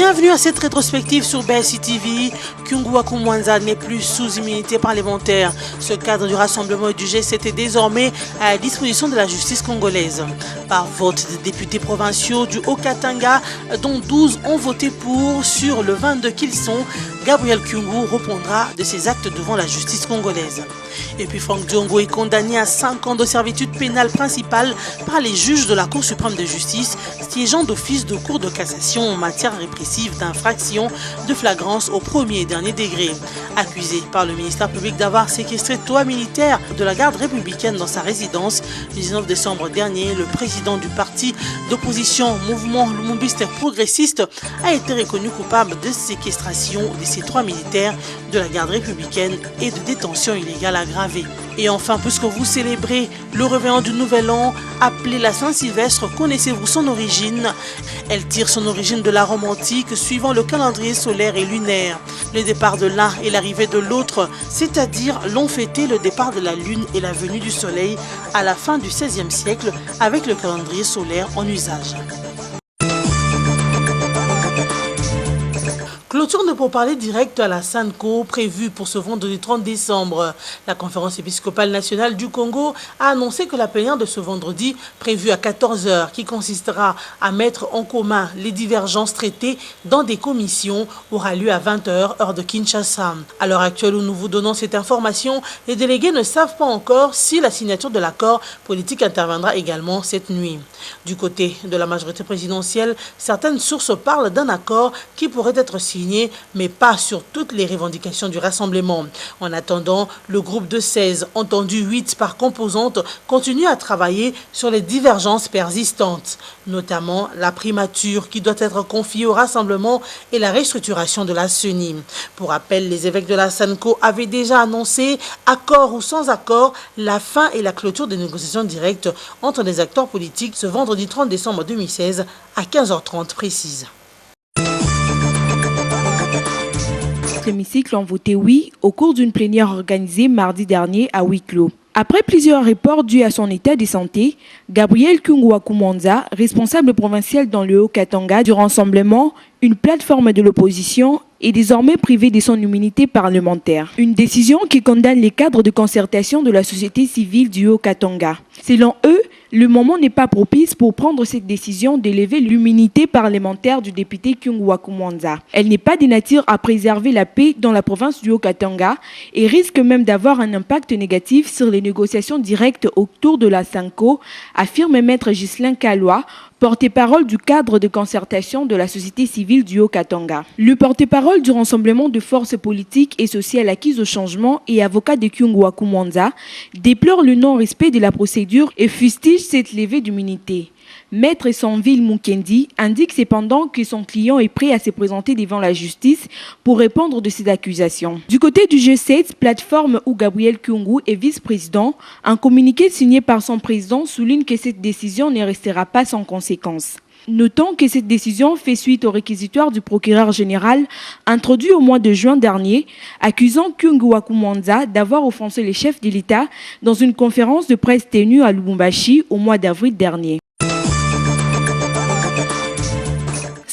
Bienvenue à cette rétrospective sur BSI TV. Kyungu Wa Kumwanza n'est plus sous immunité parlementaire. Ce cadre du rassemblement et du G7 est désormais à la disposition de la justice congolaise. Par vote des députés provinciaux du Haut-Katanga, dont 12 ont voté pour, sur le 22 qu'ils sont, Gabriel Kyungu répondra de ses actes devant la justice congolaise. Et puis Franck Diongo est condamné à 5 ans de servitude pénale principale par les juges de la Cour suprême de justice, siégeant d'office de cour de cassation en matière répressive d'infraction de flagrance au premier et dernier degré. Accusé par le ministère public d'avoir séquestré 3 militaires de la garde républicaine dans sa résidence le 19 décembre dernier, le président du parti d'opposition Mouvement Lumumbiste Progressiste a été reconnu coupable de séquestration de ces 3 militaires de la garde républicaine et de détention illégale aggravée. Et enfin, puisque vous célébrez le réveillon du Nouvel An, appelé la Saint-Sylvestre, connaissez-vous son origine? Elle tire son origine de la Rome antique, suivant le calendrier solaire et lunaire. Le départ de l'un et l'arrivée de l'autre, c'est-à-dire l'ont fêté le départ de la Lune et la venue du Soleil à la fin du XVIe siècle avec le calendrier solaire en usage. Clôture de pourparlers direct à la SANCO prévue pour ce vendredi 30 décembre. La conférence épiscopale nationale du Congo a annoncé que la plénière de ce vendredi, prévue à 14 h, qui consistera à mettre en commun les divergences traitées dans des commissions, aura lieu à 20 h, heure de Kinshasa. À l'heure actuelle où nous vous donnons cette information, les délégués ne savent pas encore si la signature de l'accord politique interviendra également cette nuit. Du côté de la majorité présidentielle, certaines sources parlent d'un accord qui pourrait être signé, mais pas sur toutes les revendications du rassemblement. En attendant, le groupe de 16, entendu 8 par composante, continue à travailler sur les divergences persistantes, notamment la primature qui doit être confiée au rassemblement et la restructuration de la CENI. Pour rappel, les évêques de la SANCO avaient déjà annoncé, accord ou sans accord, la fin et la clôture des négociations directes entre les acteurs politiques ce vendredi 30 décembre 2016 à 15 h 30 précise. L'hémicycle ont voté oui au cours d'une plénière organisée mardi dernier à huis clos. Après plusieurs reports dus à son état de santé, Gabriel Kyungu Wa Kumwanza, responsable provincial dans le Haut-Katanga du rassemblement, une plateforme de l'opposition, est désormais privé de son immunité parlementaire. Une décision qui condamne les cadres de concertation de la société civile du Haut-Katanga. Selon eux, le moment n'est pas propice pour prendre cette décision d'élever l'immunité parlementaire du député Kyungu Wa Kumwanza. Elle n'est pas de nature à préserver la paix dans la province du Haut-Katanga et risque même d'avoir un impact négatif sur les négociations directes autour de la SANCO, affirme Maître Ghislain Kalwa, porte-parole du cadre de concertation de la société civile du Haut-Katanga. Le porte-parole du rassemblement de forces politiques et sociales acquises au changement et avocat de Kyungu Wa Kumwanza déplore le non-respect de la procédure et fustige cette levée d'immunité. Maître Sanville Mukendi indique cependant que son client est prêt à se présenter devant la justice pour répondre de ces accusations. Du côté du G7, plateforme où Gabriel Kyungu est vice-président, un communiqué signé par son président souligne que cette décision ne restera pas sans conséquences. Notons que cette décision fait suite au réquisitoire du procureur général introduit au mois de juin dernier, accusant Kyungu Wa Kumwanza d'avoir offensé les chefs de l'État dans une conférence de presse tenue à Lubumbashi au mois d'avril dernier.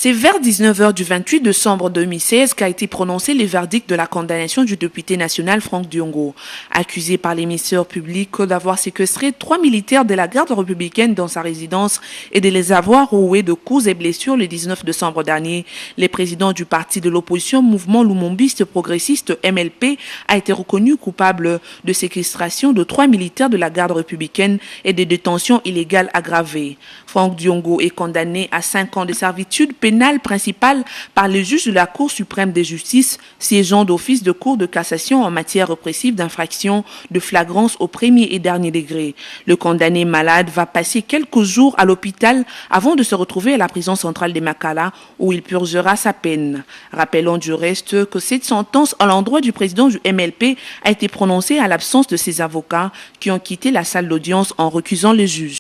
C'est vers 19 h du 28 décembre 2016 qu'a été prononcé le verdict de la condamnation du député national Franck Diongo, accusé par l'émissaire public d'avoir séquestré 3 militaires de la garde républicaine dans sa résidence et de les avoir roués de coups et blessures le 19 décembre dernier. Le président du parti de l'opposition Mouvement Lumumbiste Progressiste MLP a été reconnu coupable de séquestration de 3 militaires de la garde républicaine et de détention illégale aggravée. Franck Diongo est condamné à 5 ans de servitude pénale principale par le juge de la Cour suprême de justice, siégeant d'office de cour de cassation en matière répressive d'infraction de flagrance au premier et dernier degré. Le condamné malade va passer quelques jours à l'hôpital avant de se retrouver à la prison centrale de Makala où il purgera sa peine. Rappelons du reste que cette sentence à l'endroit du président du MLP a été prononcée à l'absence de ses avocats qui ont quitté la salle d'audience en recusant le juge.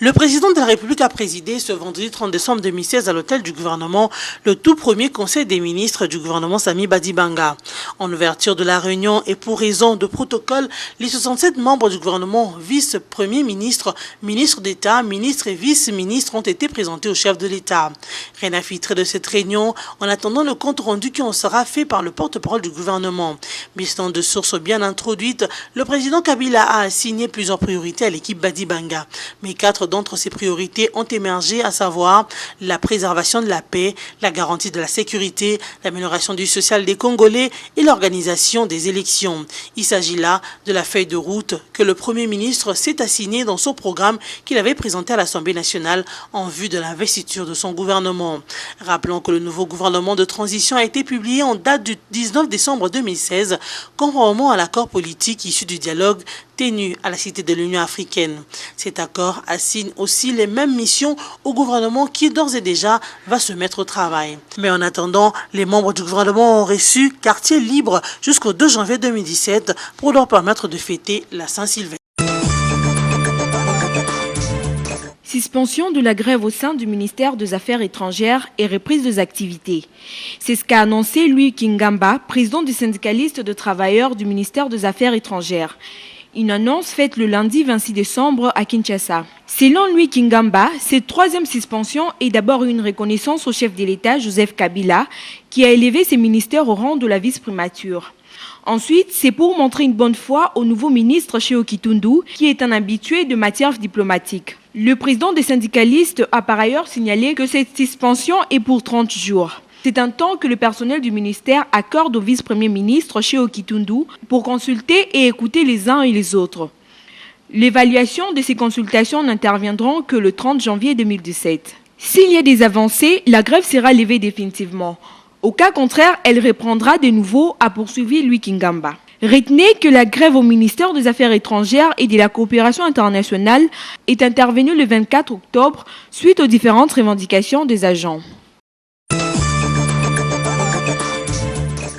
Le président de la République a présidé ce vendredi 30 décembre 2016 à l'hôtel du gouvernement le tout premier conseil des ministres du gouvernement Sami Badibanga. En ouverture de la réunion et pour raison de protocole, les 67 membres du gouvernement, vice-premier ministre, ministre d'État, ministres et vice-ministres ont été présentés au chef de l'État. Rien à filtrer de cette réunion en attendant le compte rendu qui en sera fait par le porte-parole du gouvernement. Bistant de sources bien introduites, le président Kabila a assigné plusieurs priorités à l'équipe Badibanga. Mais 4 d'entre ces priorités ont émergé, à savoir la préservation de la paix, la garantie de la sécurité, l'amélioration du social des Congolais et l'organisation des élections. Il s'agit là de la feuille de route que le Premier ministre s'est assignée dans son programme qu'il avait présenté à l'Assemblée nationale en vue de l'investiture de son gouvernement. Rappelons que le nouveau gouvernement de transition a été publié en date du 19 décembre 2016, conformément à l'accord politique issu du dialogue tenu à la Cité de l'Union africaine. Cet accord assigne aussi les mêmes missions au gouvernement qui d'ores et déjà va se mettre au travail. Mais en attendant, les membres du gouvernement ont reçu quartier libre jusqu'au 2 janvier 2017 pour leur permettre de fêter la Saint-Sylvestre. Suspension de la grève au sein du ministère des Affaires étrangères et reprise des activités. C'est ce qu'a annoncé Louis Kingamba, président du syndicaliste de travailleurs du ministère des Affaires étrangères. Une annonce faite le lundi 26 décembre à Kinshasa. Selon Louis Kingamba, cette troisième suspension est d'abord une reconnaissance au chef de l'État, Joseph Kabila, qui a élevé ses ministères au rang de la vice-primature. Ensuite, c'est pour montrer une bonne foi au nouveau ministre Cheo Kitundu, qui est un habitué de matière diplomatique. Le président des syndicalistes a par ailleurs signalé que cette suspension est pour 30 jours. C'est un temps que le personnel du ministère accorde au vice-premier ministre Cheo Kitundu pour consulter et écouter les uns et les autres. L'évaluation de ces consultations n'interviendront que le 30 janvier 2017. S'il y a des avancées, la grève sera levée définitivement. Au cas contraire, elle reprendra de nouveau, a poursuivi Louis Kingamba. Retenez que la grève au ministère des Affaires étrangères et de la coopération internationale est intervenue le 24 octobre suite aux différentes revendications des agents.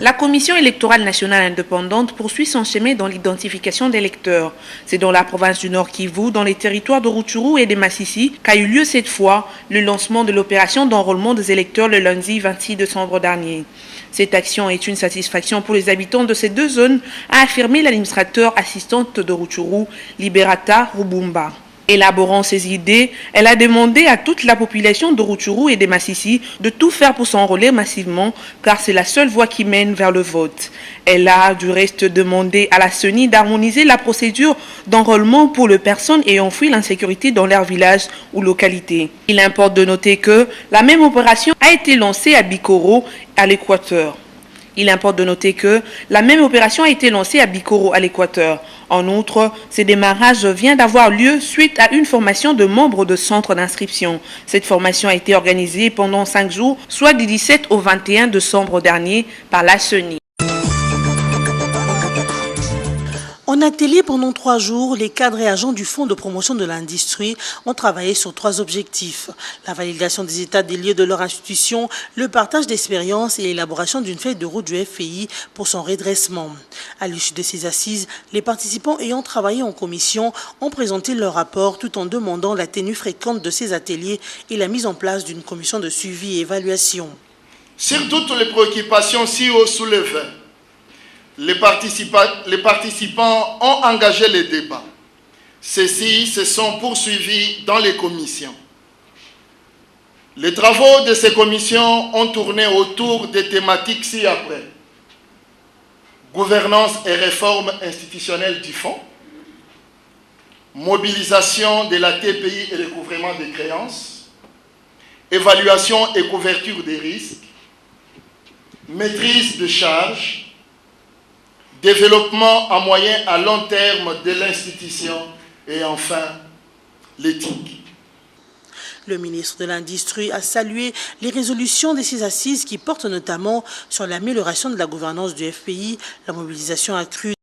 La Commission électorale nationale indépendante poursuit son chemin dans l'identification des électeurs. C'est dans la province du Nord Kivu, dans les territoires de Rutshuru et de Masisi, qu'a eu lieu cette fois le lancement de l'opération d'enrôlement des électeurs le lundi 26 décembre dernier. Cette action est une satisfaction pour les habitants de ces deux zones, a affirmé l'administrateur assistante de Rutshuru, Liberata Rubumba. Élaborant ses idées, elle a demandé à toute la population de Rutshuru et de Masisi de tout faire pour s'enrôler massivement, car c'est la seule voie qui mène vers le vote. Elle a du reste demandé à la CENI d'harmoniser la procédure d'enrôlement pour les personnes ayant fui l'insécurité dans leur village ou localité. Il importe de noter que la même opération a été lancée à Bikoro, à l'Équateur. À l'Équateur. En outre, ce démarrage vient d'avoir lieu suite à une formation de membres de centres d'inscription. Cette formation a été organisée pendant 5 jours, soit du 17 au 21 décembre dernier, par la CENI. En atelier pendant 3 jours, les cadres et agents du Fonds de promotion de l'industrie ont travaillé sur 3 objectifs. La validation des états des lieux de leur institution, le partage d'expériences et l'élaboration d'une feuille de route du FPI pour son redressement. À l'issue de ces assises, les participants ayant travaillé en commission ont présenté leur rapport tout en demandant la tenue fréquente de ces ateliers et la mise en place d'une commission de suivi et évaluation. Sur toutes les préoccupations si haut soulevées, les participants ont engagé les débats. Ceux-ci se sont poursuivis dans les commissions. Les travaux de ces commissions ont tourné autour des thématiques ci-après. Gouvernance et réforme institutionnelle du fonds, mobilisation de la TPI et recouvrement des créances, évaluation et couverture des risques, maîtrise de charges, développement à moyen à long terme de l'institution et enfin l'éthique. Le ministre de l'Industrie a salué les résolutions de ces assises qui portent notamment sur l'amélioration de la gouvernance du FPI, la mobilisation accrue.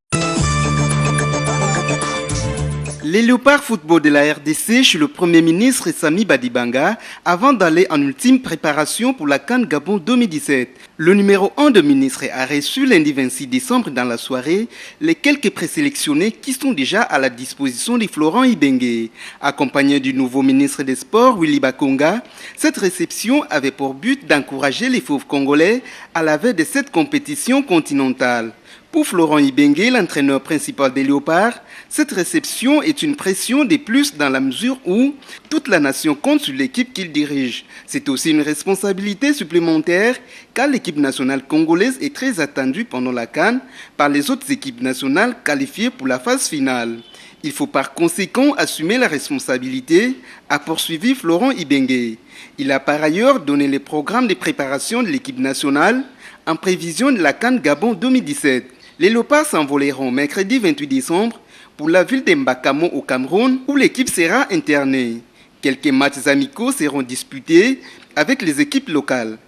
Les Léopards football de la RDC chez le Premier ministre Sami Badibanga avant d'aller en ultime préparation pour la CAN Gabon 2017. Le numéro 1 de ministre a reçu lundi 26 décembre dans la soirée les quelques présélectionnés qui sont déjà à la disposition de Florent Ibenge. Accompagné du nouveau ministre des Sports, Willy Bakonga, cette réception avait pour but d'encourager les fauves congolais à la veille de cette compétition continentale. Pour Florent Ibenge, l'entraîneur principal des Léopards, cette réception est une pression de plus dans la mesure où toute la nation compte sur l'équipe qu'il dirige. C'est aussi une responsabilité supplémentaire car l'équipe nationale congolaise est très attendue pendant la CAN par les autres équipes nationales qualifiées pour la phase finale. Il faut par conséquent assumer la responsabilité, a poursuivi Florent Ibenge. Il a par ailleurs donné les programmes de préparation de l'équipe nationale en prévision de la CAN Gabon 2017. Les Léopards s'envoleront mercredi 28 décembre pour la ville de Mbakamo au Cameroun où l'équipe sera internée. Quelques matchs amicaux seront disputés avec les équipes locales.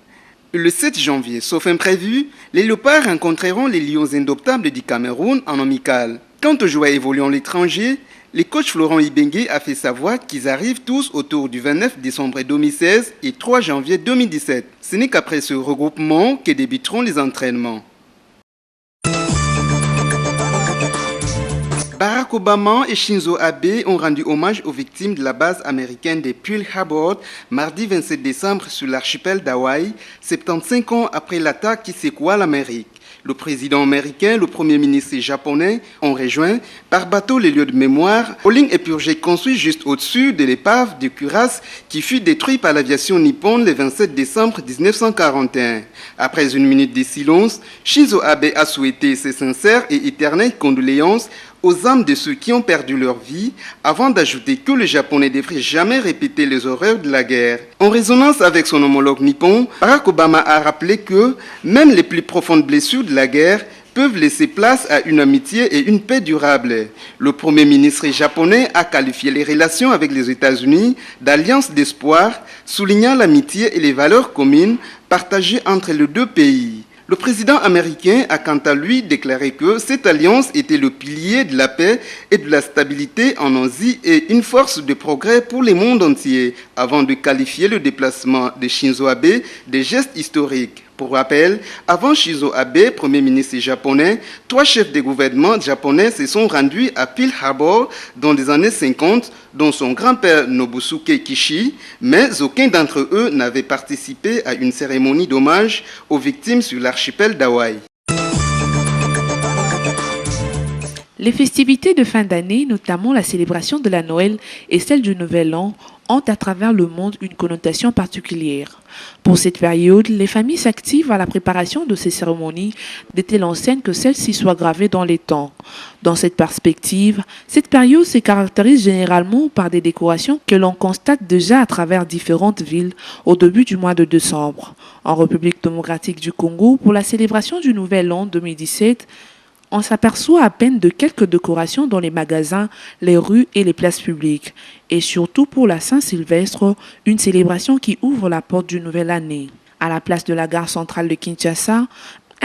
Le 7 janvier, sauf imprévu, les Léopards rencontreront les Lions indomptables du Cameroun en amical. Quant aux joueurs évoluant à l'étranger, le coach Florent Ibenge a fait savoir qu'ils arrivent tous autour du 29 décembre 2016 et 3 janvier 2017. Ce n'est qu'après ce regroupement que débuteront les entraînements. Barack Obama et Shinzo Abe ont rendu hommage aux victimes de la base américaine de Pearl Harbor mardi 27 décembre sur l'archipel d'Hawaï, 75 ans après l'attaque qui secoua l'Amérique. Le président américain et le premier ministre japonais ont rejoint par bateau les lieux de mémoire aux lignes épurgées construites juste au-dessus de l'épave de Kuras qui fut détruite par l'aviation nippone le 27 décembre 1941. Après une minute de silence, Shinzo Abe a souhaité ses sincères et éternelles condoléances aux âmes de ceux qui ont perdu leur vie, avant d'ajouter que le Japonais ne devrait jamais répéter les horreurs de la guerre. En résonance avec son homologue nippon, Barack Obama a rappelé que même les plus profondes blessures de la guerre peuvent laisser place à une amitié et une paix durable. Le Premier ministre japonais a qualifié les relations avec les États-Unis d'alliance d'espoir, soulignant l'amitié et les valeurs communes partagées entre les deux pays. Le président américain a quant à lui déclaré que cette alliance était le pilier de la paix et de la stabilité en Asie et une force de progrès pour le monde entier, avant de qualifier le déplacement de Shinzo Abe de geste historique. Pour rappel, avant Shinzo Abe, Premier ministre japonais, 3 chefs de gouvernement japonais se sont rendus à Pearl Harbor dans les années 50, dont son grand-père Nobusuke Kishi, mais aucun d'entre eux n'avait participé à une cérémonie d'hommage aux victimes sur l'archipel d'Hawaï. Les festivités de fin d'année, notamment la célébration de la Noël et celle du Nouvel An, ont à travers le monde une connotation particulière. Pour cette période, les familles s'activent à la préparation de ces cérémonies de telle enseigne que celles-ci soient gravées dans les temps. Dans cette perspective, cette période se caractérise généralement par des décorations que l'on constate déjà à travers différentes villes au début du mois de décembre. En République démocratique du Congo, pour la célébration du Nouvel An 2017, on s'aperçoit à peine de quelques décorations dans les magasins, les rues et les places publiques. Et surtout pour la Saint-Sylvestre, une célébration qui ouvre la porte d'une nouvelle année. À la place de la gare centrale de Kinshasa,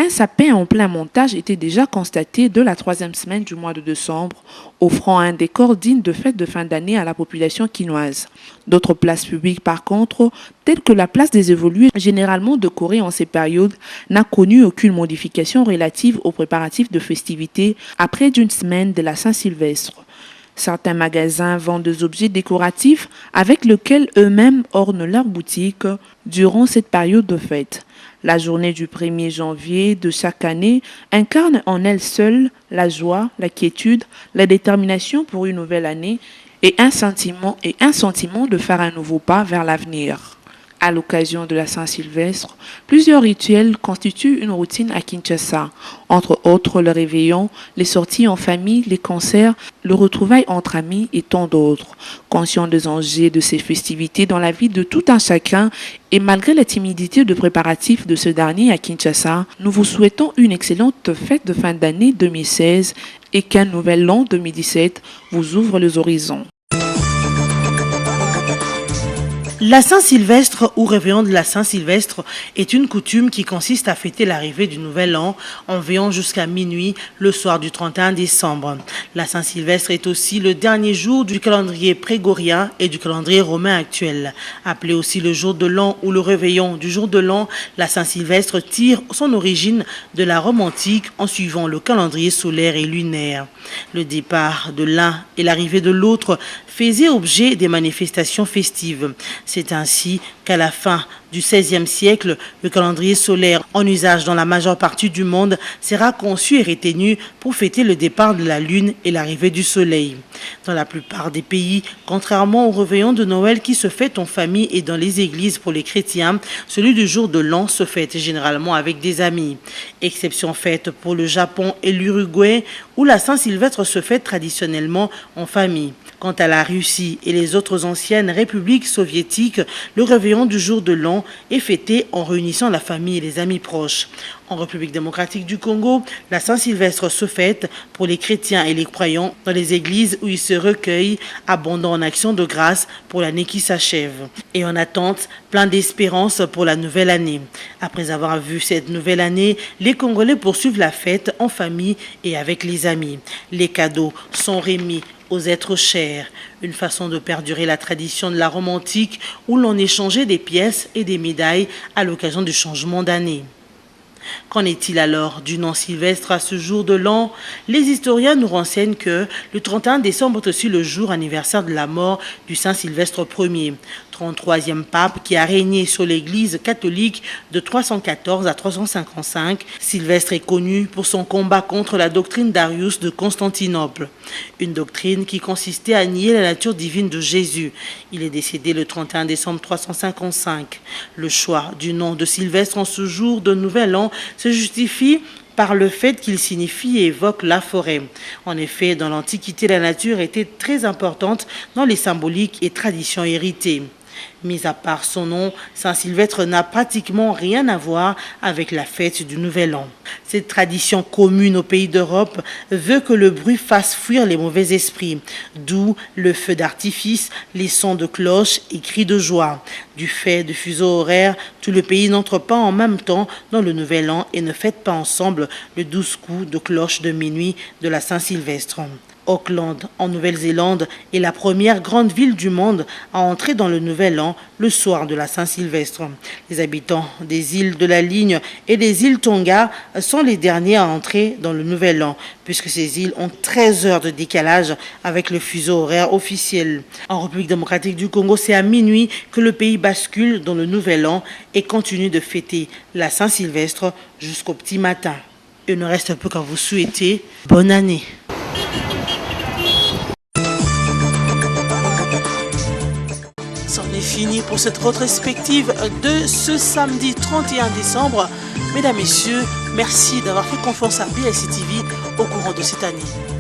un sapin en plein montage était déjà constaté de la 3e semaine du mois de décembre, offrant un décor digne de fête de fin d'année à la population quinoise. D'autres places publiques, par contre, telles que la place des évolués, généralement décorée en ces périodes, n'a connu aucune modification relative aux préparatifs de festivités après d'une semaine de la Saint-Sylvestre. Certains magasins vendent des objets décoratifs avec lesquels eux-mêmes ornent leurs boutiques durant cette période de fête. La journée du 1er janvier de chaque année incarne en elle seule la joie, la quiétude, la détermination pour une nouvelle année et un sentiment de faire un nouveau pas vers l'avenir. À l'occasion de la Saint-Sylvestre, plusieurs rituels constituent une routine à Kinshasa. Entre autres, le réveillon, les sorties en famille, les concerts, le retrouvail entre amis et tant d'autres. Conscient des enjeux de ces festivités dans la vie de tout un chacun et malgré la timidité de préparatifs de ce dernier à Kinshasa, nous vous souhaitons une excellente fête de fin d'année 2016 et qu'un nouvel an 2017 vous ouvre les horizons. La Saint-Sylvestre ou réveillon de la Saint-Sylvestre est une coutume qui consiste à fêter l'arrivée du Nouvel An en veillant jusqu'à minuit le soir du 31 décembre. La Saint-Sylvestre est aussi le dernier jour du calendrier grégorien et du calendrier romain actuel. Appelé aussi le jour de l'an ou le réveillon du jour de l'an, la Saint-Sylvestre tire son origine de la Rome antique en suivant le calendrier solaire et lunaire. Le départ de l'un et l'arrivée de l'autre faisaient objet des manifestations festives. C'est ainsi qu'à la fin du XVIe siècle, le calendrier solaire en usage dans la majeure partie du monde sera conçu et retenu pour fêter le départ de la lune et l'arrivée du soleil. Dans la plupart des pays, contrairement au réveillon de Noël qui se fête en famille et dans les églises pour les chrétiens, celui du jour de l'an se fête généralement avec des amis. Exception faite pour le Japon et l'Uruguay où la Saint-Sylvestre se fête traditionnellement en famille. Quant à la Russie et les autres anciennes républiques soviétiques, le réveillon du jour de l'an est fêté en réunissant la famille et les amis proches. En République démocratique du Congo, la Saint-Sylvestre se fête pour les chrétiens et les croyants dans les églises où ils se recueillent, abondant en actions de grâce pour l'année qui s'achève. Et en attente, plein d'espérance pour la nouvelle année. Après avoir vu cette nouvelle année, les Congolais poursuivent la fête en famille et avec les amis. Les cadeaux sont remis aux êtres chers, une façon de perdurer la tradition de la Rome antique où l'on échangeait des pièces et des médailles à l'occasion du changement d'année. Qu'en est-il alors du nom Sylvestre à ce jour de l'an? Les historiens nous renseignent que le 31 décembre est aussi le jour anniversaire de la mort du Saint Sylvestre Ier, 33e pape qui a régné sur l'Église catholique de 314 à 355. Sylvestre est connu pour son combat contre la doctrine d'Arius de Constantinople, une doctrine qui consistait à nier la nature divine de Jésus. Il est décédé le 31 décembre 355. Le choix du nom de Sylvestre en ce jour de Nouvel An se justifie par le fait qu'il signifie et évoque la forêt. En effet, dans l'Antiquité, la nature était très importante dans les symboliques et traditions héritées. Mis à part son nom, Saint-Sylvestre n'a pratiquement rien à voir avec la fête du Nouvel An. Cette tradition commune aux pays d'Europe veut que le bruit fasse fuir les mauvais esprits, d'où le feu d'artifice, les sons de cloches et cris de joie. Du fait de fuseaux horaires, tout le pays n'entre pas en même temps dans le Nouvel An et ne fête pas ensemble le 12 coups de cloche de minuit de la Saint-Sylvestre. Auckland, en Nouvelle-Zélande, est la première grande ville du monde à entrer dans le Nouvel An le soir de la Saint-Sylvestre. Les habitants des îles de la Ligne et des îles Tonga sont les derniers à entrer dans le Nouvel An, puisque ces îles ont 13 heures de décalage avec le fuseau horaire officiel. En République démocratique du Congo, c'est à minuit que le pays bascule dans le Nouvel An et continue de fêter la Saint-Sylvestre jusqu'au petit matin. Il ne reste plus qu'à vous souhaiter bonne année. C'en est fini pour cette rétrospective de ce samedi 31 décembre. Mesdames, Messieurs, merci d'avoir fait confiance à BSC TV au courant de cette année.